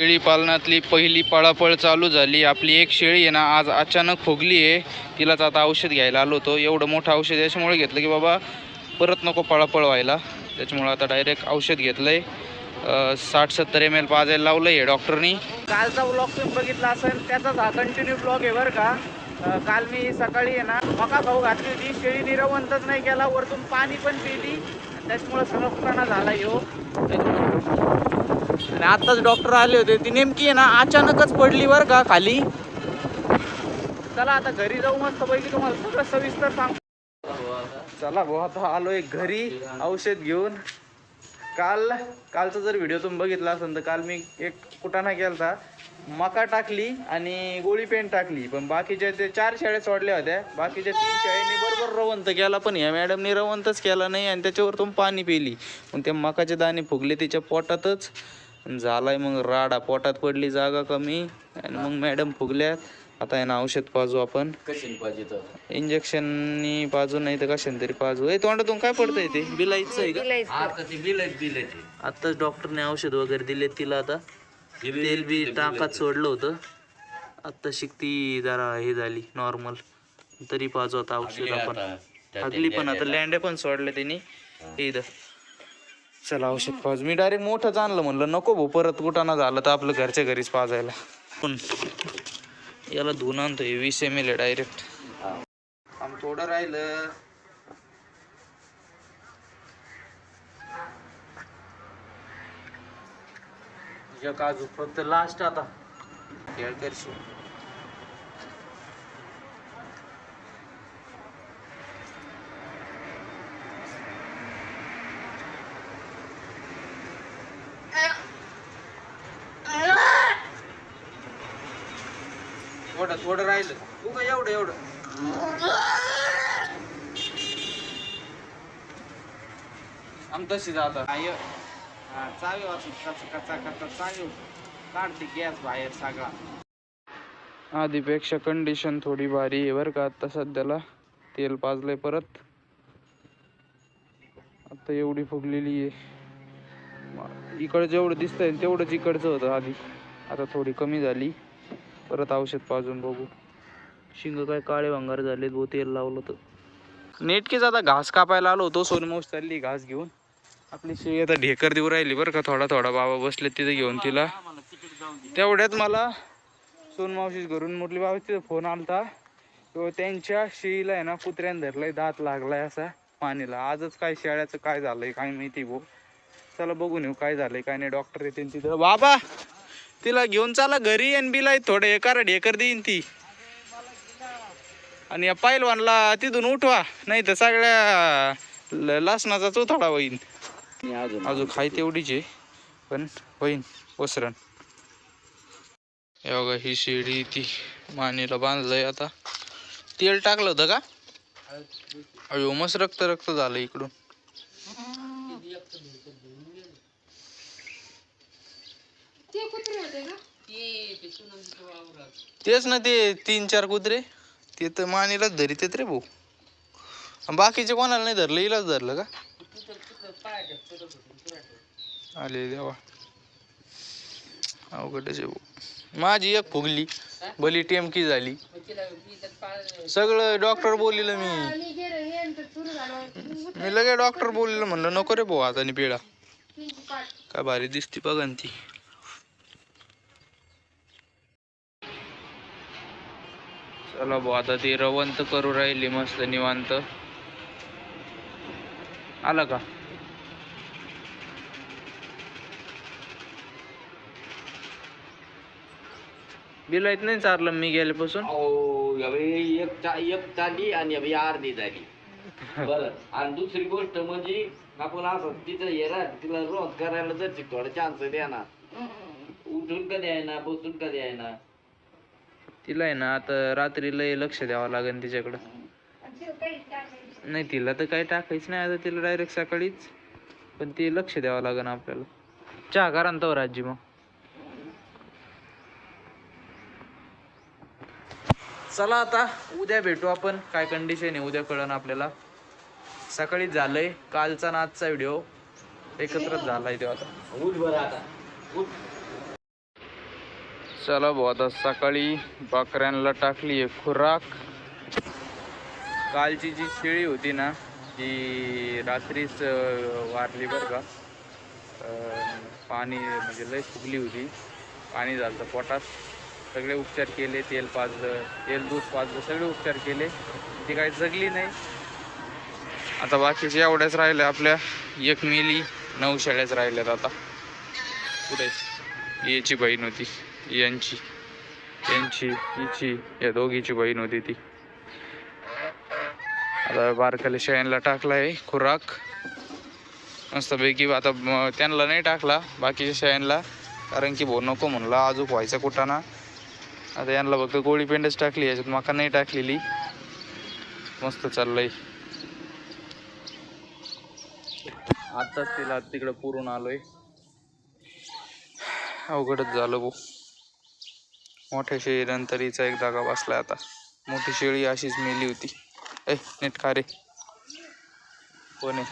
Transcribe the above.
शेळी पालनातली पहिली पळापळ चालू झाली. आपली एक शेळी आहे ना आज अचानक फुगली आहे. तिलाच आता औषध घ्यायला आलो होतो. एवढं मोठं औषध याच्यामुळे घेतलं की बाबा परत नको पळापळ व्हायला. त्याच्यामुळे आता डायरेक्ट औषध घेतलं आहे. 60-70 ml पाजायला लावलं आहे डॉक्टरनी. कालचा ब्लॉग तुम्ही बघितला असेल, त्याचाच हा कंटिन्यू ब्लॉग आहे बरं का. काल मी सकाळी आहे ना मका खाऊ घातली होती. शेळी निरवंतच नाही केला, वरतून पाणी पण पिली. त्याच्यामुळे सगळं पुराणा झाला ह्यो. आणि आत्ताच डॉक्टर आले होते. ती नेमकी आहे ना अचानकच पडली बरं का खाली. चला आता घरी जाऊ मस्त पैकी तुम्हाला सगळं सविस्तर सांग. चला भाऊ आता आलोय घरी औषध घेऊन. कालचा जर व्हिडिओ तुम्ही बघितला असेल तर काल मी एक कुटाणा केलता, मका टाकली आणि गोळी पेंट टाकली. पण बाकीच्या ते 4 शेळ्या सोडल्या होत्या. बाकीच्या 3 शेळ्यांनी बरोबर रवंत केला, पण ह्या मॅडमनी रवंतच केला नाही आणि त्याच्यावर पाणी पिली. मग ते मकाचे दाणे फुगले तिच्या पोटातच. झालाय मग राडा, पोटात पडली जागा कमी आणि मग मॅडम फुगल्या. आता आहे ना औषध पाजू आपण. कशाने पाहिजे तर इंजेक्शननी पाजू नाही तर कशाने तरी पाजू. तोंडातून काय पडतंय ते बिलाईचं आहे का? आता ते बिल आत्ताच डॉक्टरने औषध वगैरे दिले तिला. आता तेल बी टाकात सोडलं होतं. आत्ता शिकती जरा हे झाली नॉर्मल. तरी पाजू आता औषध आपण. हगली पण आता लँड्या पण सोडल्या त्यांनी इथं. चला औषध पाजू. मी डायरेक्ट मोठंच आणलं, म्हणलं नको भाऊ परत कुटाणा झालं तर आपलं घरच्या घरीच पाजायला. पण याला धुवून आणतोय 20 ml आहे डायरेक्ट. आम थोडं राहिलं. काजू फक्त लास्ट आता खेळ करशील. थोडं राहिलं. तू का एवढं आम तशी जाता चावी वाचून कचा चावी काढते गॅस बाहेर सगळा. आधीपेक्षा कंडिशन थोडी भारी आहे बरं का. आता सध्याला तेल पाजलंय परत. आता एवढी फुगलेली आहे. इकडं जेवढं दिसतंय तेवढंच इकडचं होतं आधी. आता थोडी कमी झाली. परत औषध पाजून बघू. शिंग काय काळे भंगार झालेत भाऊ तेल लावलं तर. नेटकीच आता घास कापायला आलो होतो. सोनमावशी चालली घास घेऊन. आपली शेळी आता ढेकर देऊ राहिली बरं का. थोडा बाबा बसले तिथे घेऊन तिला. तेवढ्यात मला सोनमावशीच घरून मुरली बाबा तिथं फोन आलता. तो त्यांच्या शेळीला आहे ना कुत्र्याने धरलाय, दात लागलाय असा पाणीला. आजच काय शेळ्याचं काय झालंय काय माहिती भाऊ. चला बघून येऊ काय झालंय काय नाही. डॉक्टर येते तिथं. बाबा तिला घेऊन चला घरी आणि बिलाय थोडं एका ढेकर देईन ती. आणि या पैलवानला तिथून उठवा, नाही तर सगळ्या लसणाचा चोथाडा होईन. अजून खाय तेवढीच आहे पण होईन ओसरण. हे बघा ही शेळी ती मानेला बांधलंय. आता तेल टाकलं होतं का? अयो मस्त रक्त झालं इकडून. तेच ना ते 3-4 कुत्रे ते तर मानेलाच धरीत रे भाऊ. बाकीचे कोणाला नाही धरलं, हिलाच धरलं का? आले देवा अवघडच आहे भाऊ. माझी एक फुगली भली टेमकी झाली. सगळं डॉक्टर बोललेलं मी लगे डॉक्टर बोललेलं म्हणलं नको रे भाऊ आता पिळा. काय भारी दिसती बघा ती. चला भाऊ आता ती रवंत करू राहिली मस्त निवांत. आला का? बिलाईत नाही चारलं मी गेल्यापासून. एक चाली आणि अर्धी झाली. बरं आणि दुसरी गोष्ट म्हणजे आपण असं तिथं येणार तिला रोज करायला जर थोडा चान्स द्या ना. उठून कधी आहे ना, बसून कधी आहे ना. तिला आहे ना आता रात्री लय लक्ष द्यावं लागेल तिच्याकडं. नाही तिला तर काही टाकायचं नाही आता तिला डायरेक्ट सकाळीच. पण ते लक्ष द्यावं लागेल आपल्याला. चहा करा ना तो राजी. मग चला आता उद्या भेटू आपण. काय कंडिशन आहे उद्या कळण आपल्याला. सकाळीच झालंय. कालचा ना आजचा व्हिडिओ एकत्रच झालाय तो आता. उठ बरं आता उठ. चला भाऊ, आता सकाळी बकऱ्यांना टाकली आहे खुराक. कालची जी शेळी होती ना ती रात्रीच वारली बरं का. पाणी म्हणजे लय फुगली होती, पाणी झालं पोटात. सगळे उपचार केले, तेल पाजलं, तेल दूध पाजलं, सगळे उपचार केले, ती काही जगली नाही. आता बाकीचे एवढ्याच राहिल्या आपल्या. एक मेली, 9 शेळ्याच राहिल्यात आता. पुढे याची बहीण होती, यांची हिची, या दोघीची बहीण होती ती. आता बारकाल्या शेळ्यांना टाकला आहे खुराक मस्तपैकी. आता त्यांना नाही टाकला बाकीच्या शेळ्यांना, कारण की भाऊ नको म्हणला, अजून व्हायचा कुठाना. आता यांना फक्त गोळी पेंडच टाकली, याच्यात मका नाही टाकलेली. मस्त चाललंय. आताच तिला तिकडं पुरून आलोय. अवघडच झालं भाऊ. मोठ्या शेळीनंतर हिचा एक जागा बसलाय. आता मोठी शेळी अशीच मेली होती. नीट खा रे. कोण आहे?